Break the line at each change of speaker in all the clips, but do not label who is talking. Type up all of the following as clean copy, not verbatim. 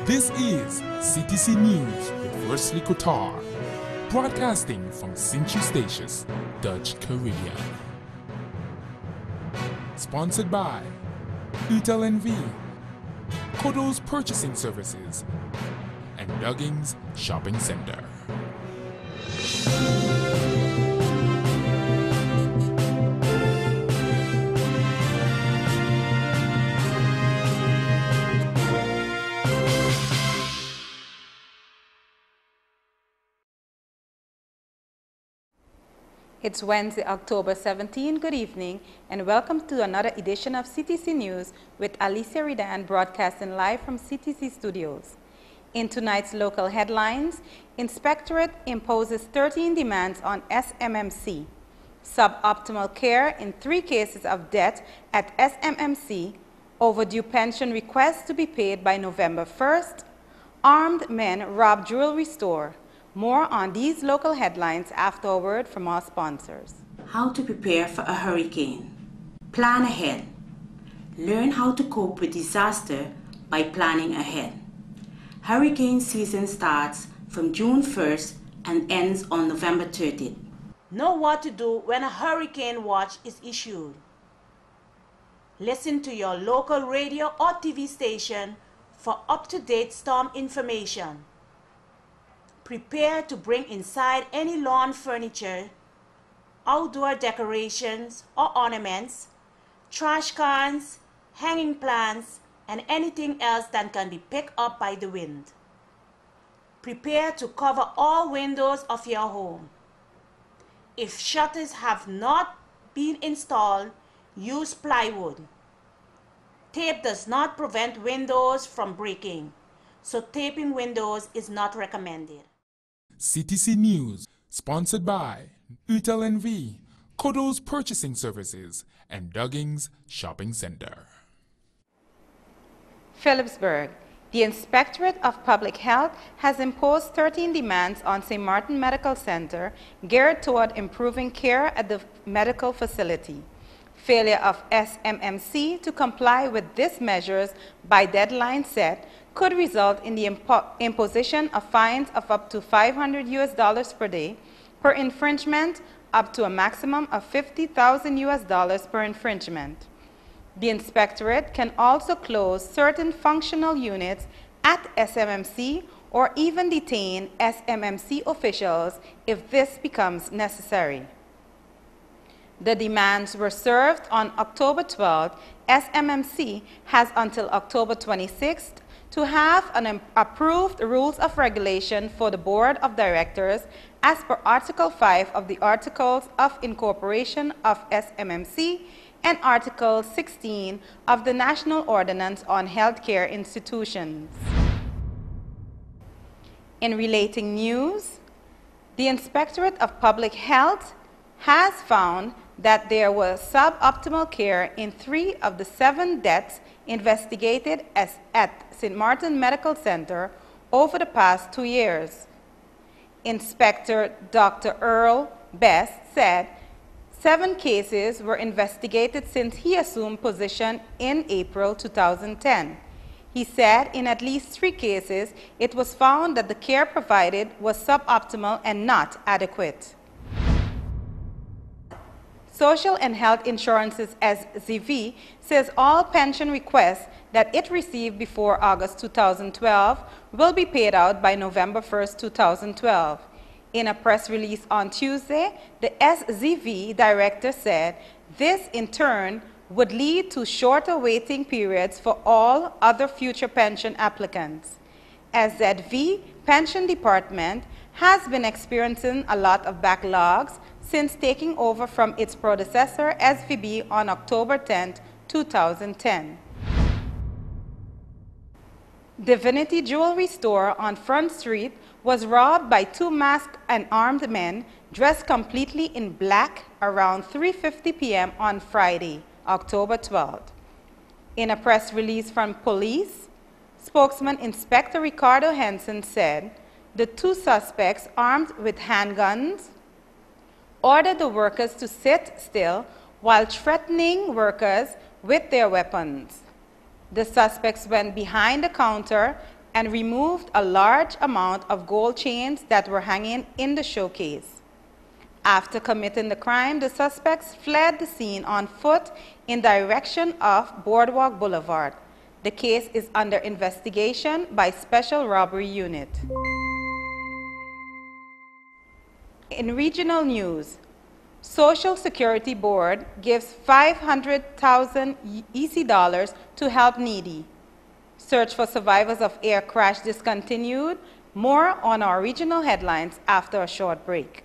This is CTC News with Wesley Kotar, broadcasting from Sint-Eustatius, Dutch Caribbean. Sponsored by UTLNV, Kodo's Purchasing Services, and Duggins Shopping Center.
It's Wednesday, October 17. Good evening, and welcome to another edition of CTC News with Alicia Ridan, broadcasting live from CTC Studios. In tonight's local headlines, Inspectorate imposes 13 demands on SMMC. Suboptimal care in 3 cases of debt at SMMC. Overdue pension requests to be paid by November 1st. Armed men rob jewelry store. More on these local headlines after a word from our sponsors.
How to prepare for a hurricane. Plan ahead. Learn how to cope with disaster by planning ahead. Hurricane season starts from June 1st and ends on November 30th.
Know what to do when a hurricane watch is issued. Listen to your local radio or TV station for up-to-date storm information. Prepare to bring inside any lawn furniture, outdoor decorations or ornaments, trash cans, hanging plants, and anything else that can be picked up by the wind. Prepare to cover all windows of your home. If shutters have not been installed, use plywood. Tape does not prevent windows from breaking, so taping windows is not recommended.
CTC News, sponsored by UTLNV, Kodo's Purchasing Services, and Duggins Shopping Center.
Phillipsburg. The Inspectorate of Public Health has imposed 13 demands on St. Martin Medical Center geared toward improving care at the medical facility. Failure of SMMC to comply with these measures by deadline set could result in the imposition of fines of up to $500 per day per infringement, up to a maximum of $50,000 per infringement. The Inspectorate can also close certain functional units at SMMC or even detain SMMC officials if this becomes necessary. The demands were served on October 12th. SMMC has until October 26th to have an approved rules of regulation for the Board of Directors as per Article 5 of the Articles of Incorporation of SMMC and Article 16 of the National Ordinance on Healthcare Institutions. In relating news, the Inspectorate of Public Health has found that there was suboptimal care in 3 of the 7 deaths investigated at St. Martin Medical Center over the past 2 years. Inspector Dr. Earl Best said 7 cases were investigated since he assumed position in April 2010. He said in at least 3 cases, it was found that the care provided was suboptimal and not adequate. Social and Health Insurance's SZV says all pension requests that it received before August 2012 will be paid out by November 1st, 2012. In a press release on Tuesday, the SZV director said this in turn would lead to shorter waiting periods for all other future pension applicants. SZV Pension Department has been experiencing a lot of backlogs since taking over from its predecessor SVB on October 10, 2010. Divinity Jewelry Store on Front Street was robbed by 2 masked and armed men dressed completely in black around 3:50 p.m. on Friday, October 12th. In a press release from police, spokesman Inspector Ricardo Henson said the 2 suspects armed with handguns ordered the workers to sit still while threatening workers with their weapons. The suspects went behind the counter and removed a large amount of gold chains that were hanging in the showcase. After committing the crime, the suspects fled the scene on foot in direction of Boardwalk Boulevard. The case is under investigation by Special Robbery Unit. In regional news, Social Security Board gives 500,000 EC dollars to help needy. Search for survivors of air crash discontinued. More on our regional headlines after a short break.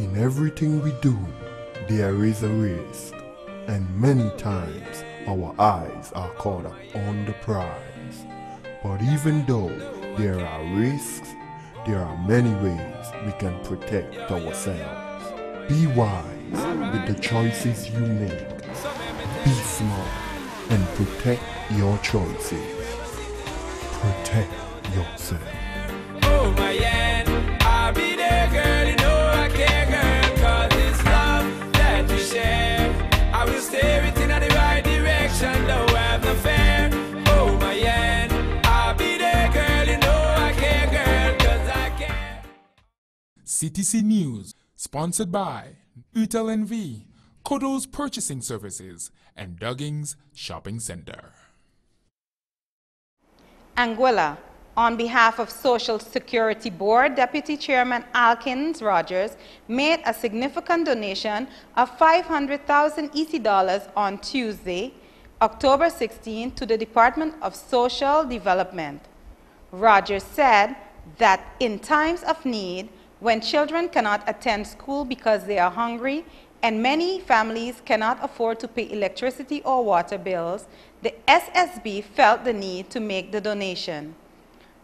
In everything we do, there is a risk, and many times our eyes are caught up on the prize. But even though there are risks, there are many ways we can protect ourselves. Be wise with the choices you make. Be smart and protect your choices. Protect yourself.
Oh my yeah, I'll be there, girl. You know I care, girl. 'Cause it's love that we share. I will steer it in the right direction. Don't have no fear. Oh my yeah, I'll be there, girl. You know I care, girl. 'Cause I care.
CTC News, sponsored by Utel NV, Kodo's Purchasing Services, and Duggins Shopping Center.
Anguilla, on behalf of Social Security Board, Deputy Chairman Alkins Rogers made a significant donation of 500,000 EC dollars on Tuesday, October 16, to the Department of Social Development. Rogers said that in times of need, when children cannot attend school because they are hungry and many families cannot afford to pay electricity or water bills, the SSB felt the need to make the donation.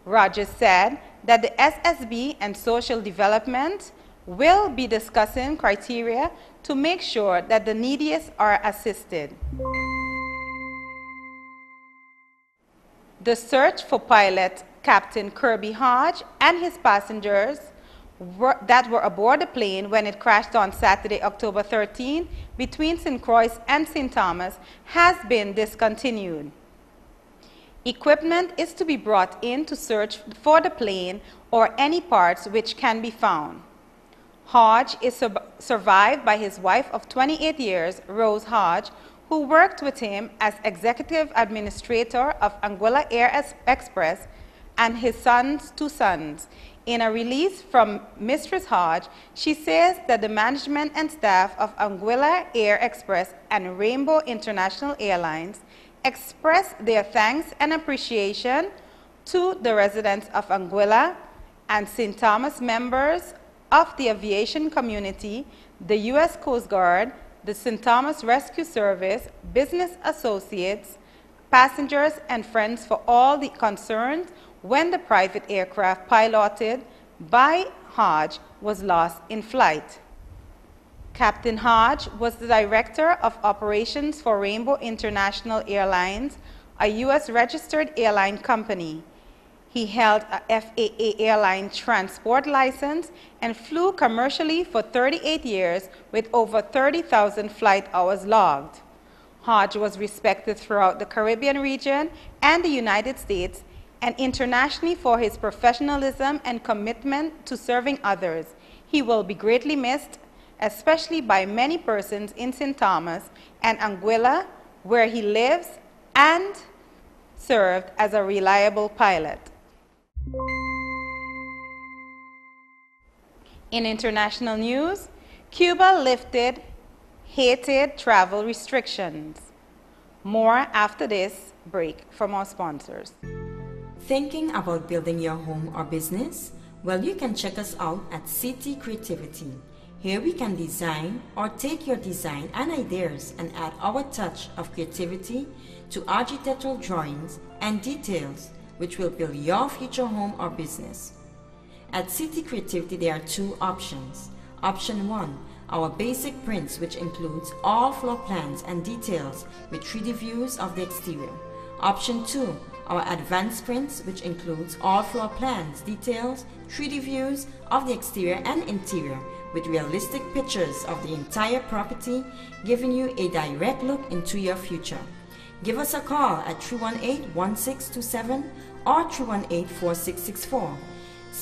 Rogers said that the SSB and Social Development will be discussing criteria to make sure that the neediest are assisted. The search for pilot Captain Kirby Hodge and his passengers that were aboard the plane when it crashed on Saturday, October 13, between St. Croix and St. Thomas has been discontinued. Equipment is to be brought in to search for the plane or any parts which can be found. Hodge is survived by his wife of 28 years, Rose Hodge, who worked with him as executive administrator of Anguilla Air Express, and his two sons. In a release from Mistress Hodge, she says that the management and staff of Anguilla Air Express and Rainbow International Airlines express their thanks and appreciation to the residents of Anguilla and St. Thomas, members of the aviation community, the U.S. Coast Guard, the St. Thomas Rescue Service, business associates, passengers, and friends for all the concerns when the private aircraft piloted by Hodge was lost in flight. Captain Hodge was the director of operations for Rainbow International Airlines, a U.S. registered airline company. He held a FAA airline transport license and flew commercially for 38 years with over 30,000 flight hours logged. Hodge was respected throughout the Caribbean region and the United States and internationally for his professionalism and commitment to serving others. He will be greatly missed, especially by many persons in St. Thomas and Anguilla, where he lives and served as a reliable pilot. In international news, Cuba lifted hated travel restrictions. More after this break from our sponsors.
Thinking about building your home or business? Well, you can check us out at City Creativity. Here we can design or take your design and ideas and add our touch of creativity to architectural drawings and details which will build your future home or business. At City Creativity there are two options. Option 1, our basic prints, which includes all floor plans and details with 3D views of the exterior. Option 2, Our advanced prints, which includes all floor plans, details, 3D views of the exterior and interior, with realistic pictures of the entire property, giving you a direct look into your future. Give us a call at 318-1627 or 318-4664.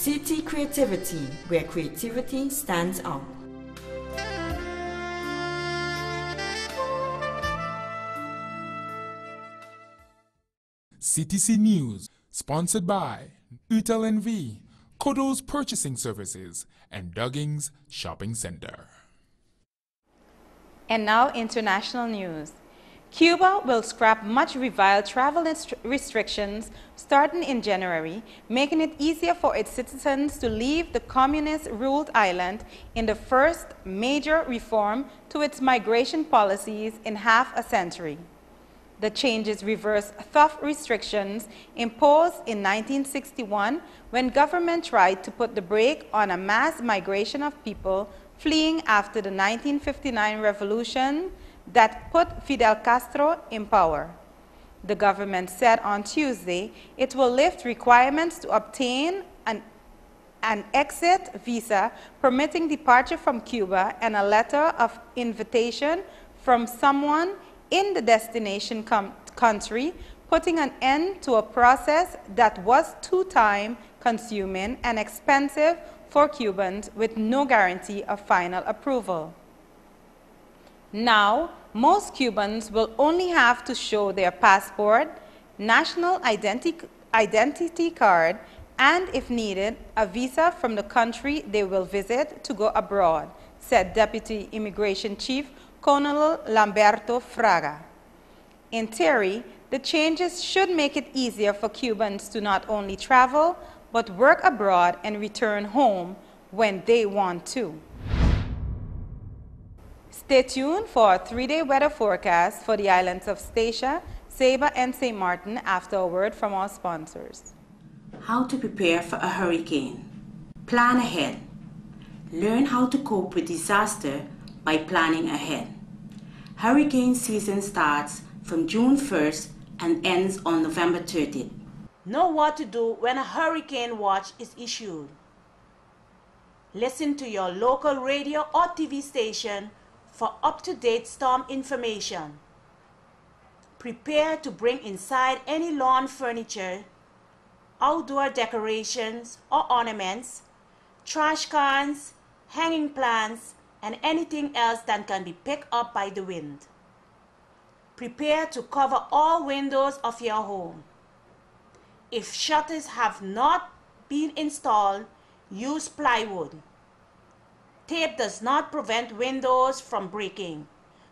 CT Creativity, where creativity stands out.
CTC News, sponsored by Utel NV, Kodo's Purchasing Services, and Duggins Shopping Center.
And now international news. Cuba will scrap much reviled travel restrictions starting in January, making it easier for its citizens to leave the communist-ruled island in the first major reform to its migration policies in half a century. The changes reverse tough restrictions imposed in 1961 when government tried to put the brake on a mass migration of people fleeing after the 1959 revolution that put Fidel Castro in power. The government said on Tuesday it will lift requirements to obtain an exit visa permitting departure from Cuba and a letter of invitation from someone in the destination country, putting an end to a process that was too time-consuming and expensive for Cubans with no guarantee of final approval. Now, most Cubans will only have to show their passport, national identity card, and, if needed, a visa from the country they will visit to go abroad, said Deputy Immigration Chief Colonel Lamberto Fraga. In theory, the changes should make it easier for Cubans to not only travel, but work abroad and return home when they want to. Stay tuned for a 3-day weather forecast for the islands of Statia, Saba, and St. Martin after a word from our sponsors.
How to prepare for a hurricane. Plan ahead. Learn how to cope with disaster by planning ahead. Hurricane season starts from June 1st and ends on November 30th.
Know what to do when a hurricane watch is issued. Listen to your local radio or TV station for up-to-date storm information. Prepare to bring inside any lawn furniture, outdoor decorations or ornaments, trash cans, hanging plants, and anything else that can be picked up by the wind. Prepare to cover all windows of your home. If shutters have not been installed, use plywood. Tape does not prevent windows from breaking,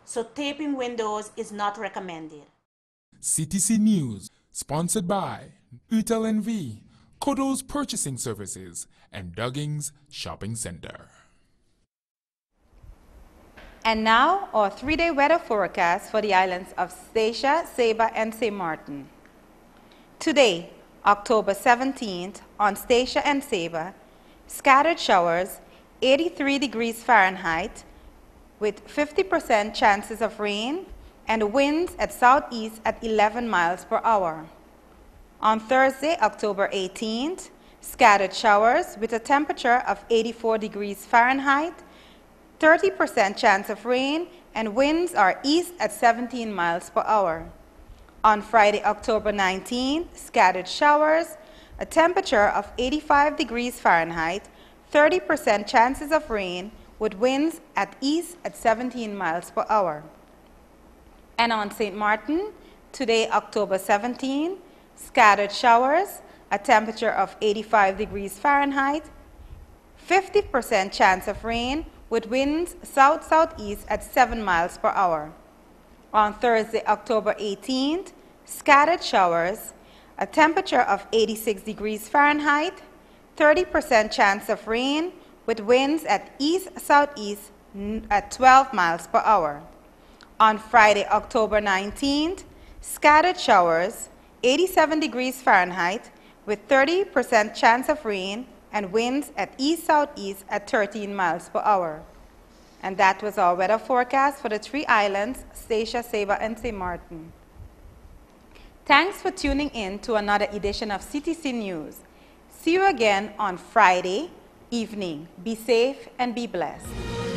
so taping windows is not recommended.
CTC News, sponsored by Utel NV, Kodo's Purchasing Services, and Duggins Shopping Center.
And now, our 3-day weather forecast for the islands of Statia, Saba, and St. Martin. Today, October 17th, on Statia and Saba, scattered showers, 83 degrees Fahrenheit, with 50% chances of rain, and winds at southeast at 11 miles per hour. On Thursday, October 18th, scattered showers with a temperature of 84 degrees Fahrenheit, 30% chance of rain, and winds are east at 17 miles per hour. On Friday, October 19th, scattered showers, a temperature of 85 degrees Fahrenheit, 30% chances of rain, with winds at east at 17 miles per hour. And on St. Martin, today, October 17th, scattered showers, a temperature of 85 degrees Fahrenheit, 50% chance of rain, with winds south-southeast at 7 miles per hour. On Thursday, October 18th, scattered showers, a temperature of 86 degrees Fahrenheit, 30% chance of rain, with winds at east-southeast at 12 miles per hour. On Friday, October 19th, scattered showers, 87 degrees Fahrenheit, with 30% chance of rain, and winds at east-southeast at 13 miles per hour. And that was our weather forecast for the 3 islands, Statia, Saba, and St. Martin. Thanks for tuning in to another edition of CTC News. See you again on Friday evening. Be safe and be blessed.